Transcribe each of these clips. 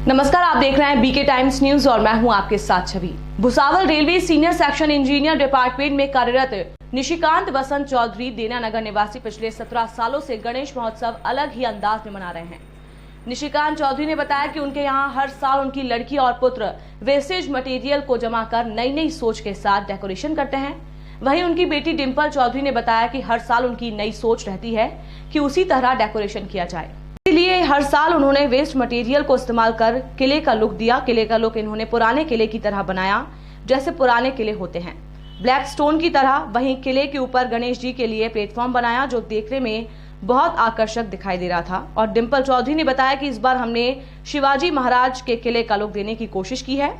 नमस्कार, आप देख रहे हैं बीके टाइम्स न्यूज और मैं हूं आपके साथ Chhavi. Bhusawal railway senior section engineer department में कार्यरत निशिकांत वसंत चौधरी देना नगर निवासी पिछले 17 सालों से गणेश महोत्सव अलग ही अंदाज में मना रहे हैं। निशिकांत चौधरी ने बताया कि उनके यहाँ हर साल उनकी लड़की और पुत्र वेस्टेज मटेरियल को जमा कर नई नई सोच के साथ डेकोरेशन करते हैं। वहीं उनकी बेटी डिंपल चौधरी ने बताया कि हर साल उनकी नई सोच रहती है कि उसी तरह डेकोरेशन किया जाए, इसलिए हर साल उन्होंने वेस्ट मटेरियल को इस्तेमाल कर किले का लुक दिया। किले का लुक इन्होंने पुराने किले की तरह बनाया, जैसे पुराने किले होते हैं, ब्लैक स्टोन की तरह। वहीं किले के ऊपर गणेश जी के लिए प्लेटफॉर्म बनाया, जो देखने में बहुत आकर्षक दिखाई दे रहा था। और डिंपल चौधरी ने बताया कि इस बार हमने शिवाजी महाराज के किले का लुक देने की कोशिश की है।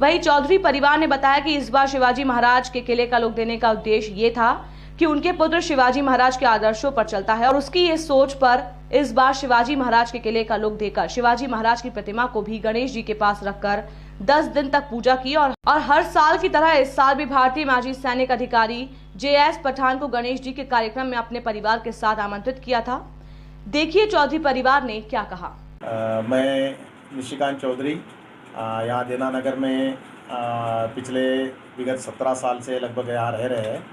वहीं चौधरी परिवार ने बताया कि इस बार शिवाजी महाराज के किले का लुक देने का उद्देश्य ये था कि उनके पुत्र शिवाजी महाराज के आदर्शों पर चलता है और उसकी ये सोच पर इस बार शिवाजी महाराज के किले का लुक देकर शिवाजी महाराज की प्रतिमा को भी गणेश जी के पास रखकर 10 दिन तक पूजा की। और हर साल की तरह इस साल भी भारतीय माजी सैनिक अधिकारी JS पठान को गणेश जी के कार्यक्रम में अपने परिवार के साथ आमंत्रित किया था। देखिए चौधरी परिवार ने क्या कहा। मैं निशिकांत चौधरी यहाँ देना नगर में पिछले विगत 17 साल से लगभग यहाँ रह रहे हैं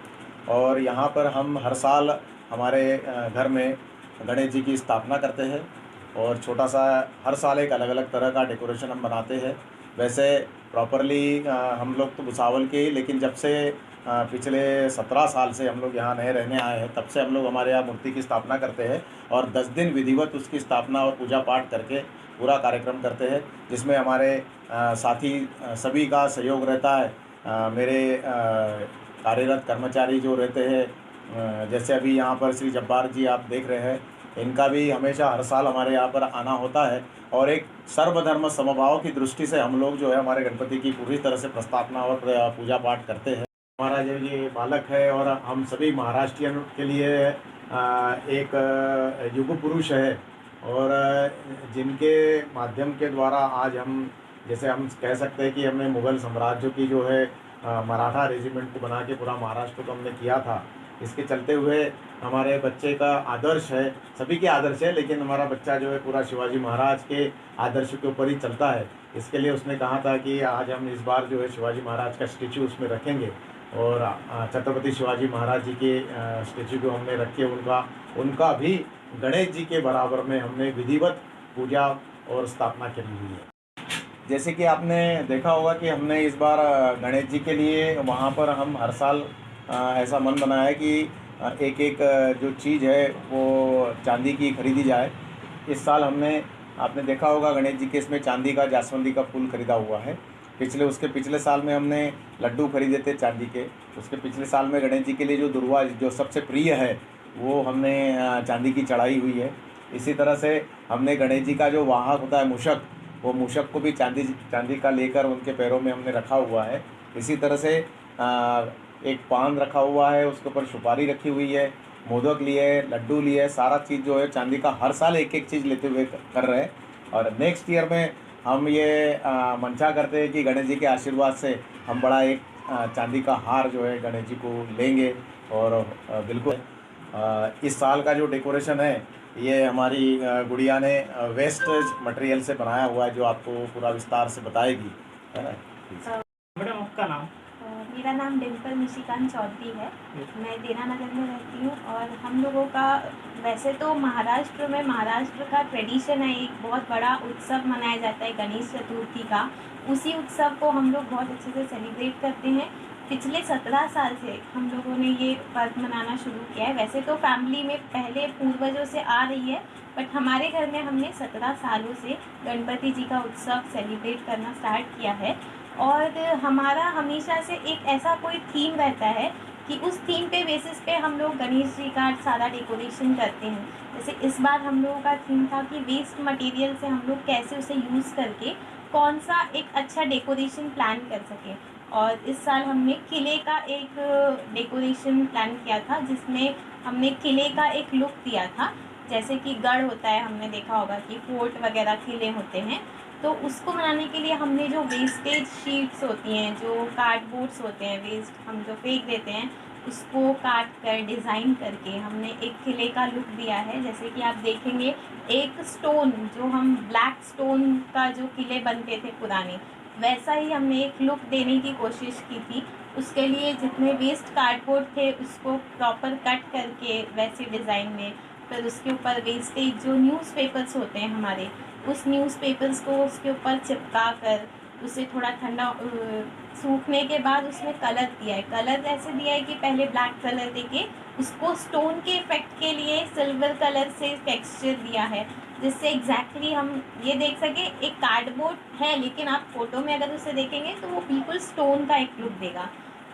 और यहाँ पर हम हर साल हमारे घर में गणेश जी की स्थापना करते हैं और छोटा सा हर साल एक अलग अलग तरह का डेकोरेशन हम बनाते हैं। वैसे प्रॉपरली हम लोग तो भुसावल के, लेकिन जब से पिछले 17 साल से हम लोग यहाँ नए रहने आए हैं, तब से हम लोग हमारे यहाँ मूर्ति की स्थापना करते हैं और 10 दिन विधिवत उसकी स्थापना और पूजा पाठ करके पूरा कार्यक्रम करते हैं, जिसमें हमारे साथी सभी का सहयोग रहता है। मेरे कार्यरत कर्मचारी जो रहते हैं, जैसे अभी यहाँ पर श्री जब्बार जी आप देख रहे हैं, इनका भी हमेशा हर साल हमारे यहाँ पर आना होता है और एक सर्वधर्म समभाव की दृष्टि से हम लोग जो है हमारे गणपति की पूरी तरह से प्रस्थापना और पूजा पाठ करते हैं। हमारा जो ये बालक है और हम सभी महाराष्ट्रियन के लिए एक युग पुरुष है और जिनके माध्यम के द्वारा आज हम, जैसे हम कह सकते हैं कि हमने मुग़ल साम्राज्य की जो है मराठा रेजिमेंट को बना के पूरा महाराष्ट्र को हमने किया था। इसके चलते हुए हमारे बच्चे का आदर्श है, सभी के आदर्श है, लेकिन हमारा बच्चा जो है पूरा शिवाजी महाराज के आदर्श के ऊपर ही चलता है। इसके लिए उसने कहा था कि आज हम इस बार जो है शिवाजी महाराज का स्टेचू उसमें रखेंगे और छत्रपति शिवाजी महाराज जी के स्टेचू को हमने रख के उनका भी गणेश जी के बराबर में हमने विधिवत पूजा और स्थापना करी हुई है। जैसे कि आपने देखा होगा कि हमने इस बार गणेश जी के लिए वहाँ पर हम हर साल ऐसा मन बनाया है कि एक एक जो चीज़ है वो चांदी की खरीदी जाए। इस साल आपने देखा होगा गणेश जी के इसमें चांदी का जास्वंदी का फूल खरीदा हुआ है। उसके पिछले साल में हमने लड्डू खरीदे थे चांदी के। उसके पिछले साल में गणेश जी के लिए जो दुर्वा जो सबसे प्रिय है वो हमने चांदी की चढ़ाई हुई है। इसी तरह से हमने गणेश जी का जो वाहक होता है मूषक, वो मूषक को भी चांदी का लेकर उनके पैरों में हमने रखा हुआ है। इसी तरह से एक पान रखा हुआ है, उसके ऊपर सुपारी रखी हुई है, मोदक लिए, लड्डू लिए, सारा चीज़ जो है चांदी का हर साल एक एक चीज़ लेते हुए कर रहे हैं। और नेक्स्ट ईयर में हम ये मंशा करते हैं कि गणेश जी के आशीर्वाद से हम बड़ा एक चांदी का हार जो है गणेश जी को लेंगे। और बिल्कुल इस साल का जो डेकोरेशन है ये हमारी गुड़िया ने वेस्ट मटेरियल से बनाया हुआ है, जो आपको पूरा विस्तार से बताएगी, है ना। मैडम आपका नाम? मेरा नाम डिंपल निशिकांत चौधरी है। मैं देना नगर में रहती हूँ और हम लोगों का वैसे तो महाराष्ट्र का ट्रेडिशन है, एक बहुत बड़ा उत्सव मनाया जाता है गणेश चतुर्थी का। उसी उत्सव को हम लोग बहुत अच्छे से सेलिब्रेट करते हैं। पिछले 17 साल से हम लोगों ने ये पर्व मनाना शुरू किया है। वैसे तो फैमिली में पहले पूर्वजों से आ रही है, बट हमारे घर में हमने 17 सालों से गणपति जी का उत्सव सेलिब्रेट करना स्टार्ट किया है। और हमारा हमेशा से एक ऐसा कोई थीम रहता है कि उस थीम पे बेसिस पे हम लोग गणेश जी का सारा डेकोरेशन करते हैं। जैसे इस बार हम लोगों का थीम था कि वेस्ट मटेरियल से हम लोग कैसे उसे यूज़ करके कौन सा एक अच्छा डेकोरेशन प्लान कर सकें। और इस साल हमने किले का एक डेकोरेशन प्लान किया था, जिसमें हमने किले का एक लुक दिया था। जैसे कि गढ़ होता है, हमने देखा होगा कि फोर्ट वगैरह किले होते हैं, तो उसको बनाने के लिए हमने जो वेस्टेज शीट्स होती हैं, जो कार्डबोर्ड्स होते हैं, वेस्ट हम जो फेंक देते हैं, उसको काट कर डिज़ाइन करके हमने एक किले का लुक दिया है। जैसे कि आप देखेंगे एक स्टोन, जो हम ब्लैक स्टोन का जो किले बनते थे पुराने, वैसा ही हमने एक लुक देने की कोशिश की थी। उसके लिए जितने वेस्ट कार्डबोर्ड थे उसको प्रॉपर कट करके वैसे डिज़ाइन में, फिर उसके ऊपर वेस्टेज जो न्यूज़पेपर्स होते हैं हमारे, उस न्यूज़पेपर्स को उसके ऊपर चिपका कर उसे थोड़ा ठंडा सूखने के बाद उसमें कलर दिया है। कलर ऐसे दिया है कि पहले ब्लैक कलर देके उसको स्टोन के इफेक्ट के लिए सिल्वर कलर से टेक्सचर दिया है, जिससे एग्जैक्टली हम ये देख सके एक कार्डबोर्ड है लेकिन आप फोटो में अगर उसे देखेंगे तो वो बिल्कुल स्टोन का एक लुक देगा,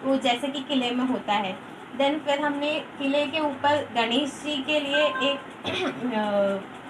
वो जैसे कि किले में होता है। देन फिर हमने किले के ऊपर गणेश जी के लिए एक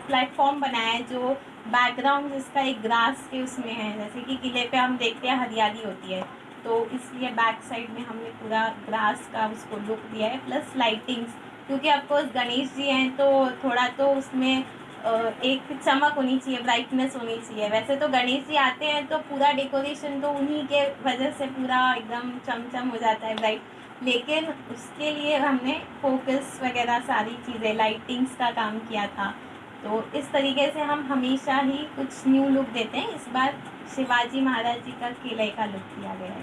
प्लेटफॉर्म बनाया है, जो बैकग्राउंड जिसका एक ग्रास के उसमें है। जैसे कि किले पे हम देखते हैं हरियाली होती है, तो इसलिए बैक साइड में हमने पूरा ग्रास का उसको लुक दिया है, प्लस लाइटिंग्स, क्योंकि ऑफकोर्स गणेश जी हैं तो थोड़ा तो उसमें एक चमक होनी चाहिए, ब्राइटनेस होनी चाहिए। वैसे तो गणेश जी आते हैं तो पूरा डेकोरेशन तो उन्हीं के वजह से पूरा एकदम चमचम हो जाता है ब्राइट, लेकिन उसके लिए हमने फोकस वगैरह सारी चीज़ें लाइटिंग्स का काम किया था। तो इस तरीके से हम हमेशा ही कुछ न्यू लुक देते हैं। इस बार शिवाजी महाराज जी का किले का लुक दिया गया है।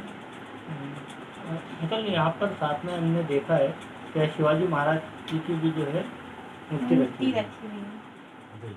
अंकल, यहाँ पर साथ में हमने देखा है कि शिवाजी महाराज जी की भी जो है मूर्ति रखी मूर्ति है। रखी हुई है। जी।